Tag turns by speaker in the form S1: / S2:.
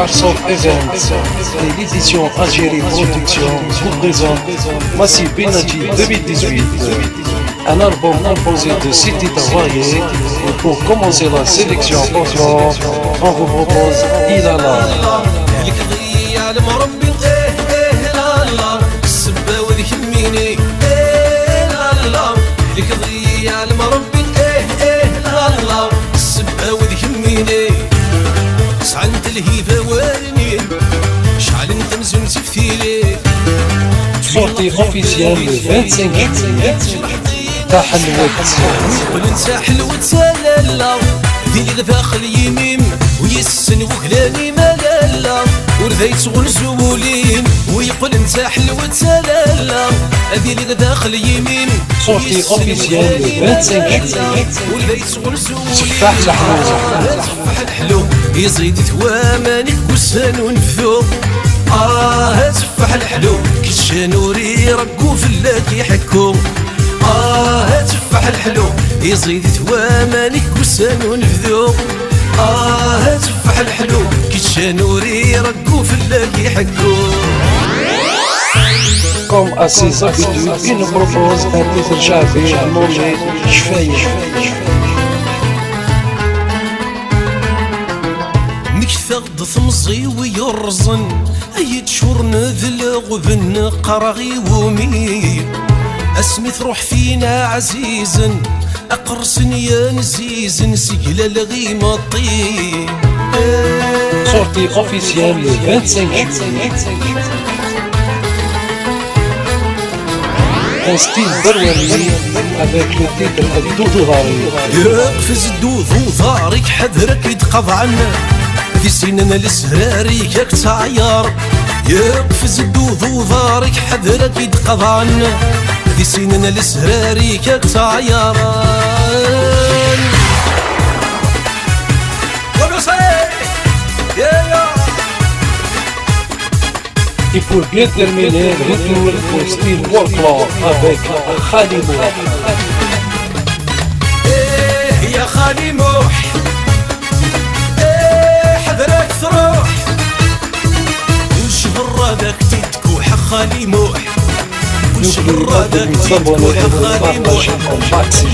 S1: Carsoft Events et l'édition Algérie Production vous présente Massif Benati 2018, un album composé de 6 titres variés. Et pour commencer la sélection folklore, on vous propose Ilala.
S2: سعنت الهيفة وارني شعل انت مزنتي في ثيري
S1: Sortie officielle le 25 juillet. تحلوت
S2: قول انت حلوت لالا ذي داخل يمين ويسن وكلاني ملالا ورذيت غنزولين ويقول انت حلوت لالا ذي داخل يمين
S1: Sortie officielle le 25 juillet.
S2: ورذيت غنزولين
S1: تفاح الحلو
S2: تفاح الحلو يزيد ثوامانك وسان ونفذو تفاح الحلو كيشانوري رقو في اللات يحكو تفاح الحلو يزيد ثوامانك وسان ونفذو تفاح الحلو كيشانوري رقو في اللات يحكو.
S1: Comme à ses habitudes, il nous propose un titre chavé nommé Chfaye.
S2: نكثغ ثمزي ويرزن أي تشور نذلغ بن قرغي ومي اسمي تروح فينا عزيزا أقرصن يا نزيزن سجل الغيمة طين.
S1: Sortie officielle le 25 juillet. Un style berwani avec le titre Doudouhari.
S2: يقفز الدوذ وظهرك حذرك يتقض عنا في سننا السهراري كاك تعيار. يقفز الدوذ وظهرك حذرك يتقض عنا في سننا السهراري كاك تعيار.
S1: Et pour bien terminer, retour au style folklore avec Khali Moh.
S2: يا خالي موح حذرك تروح والشهر هذاك تتكوح خالي موح والشهر هذاك تتكوح خالي موح.
S1: Maxi.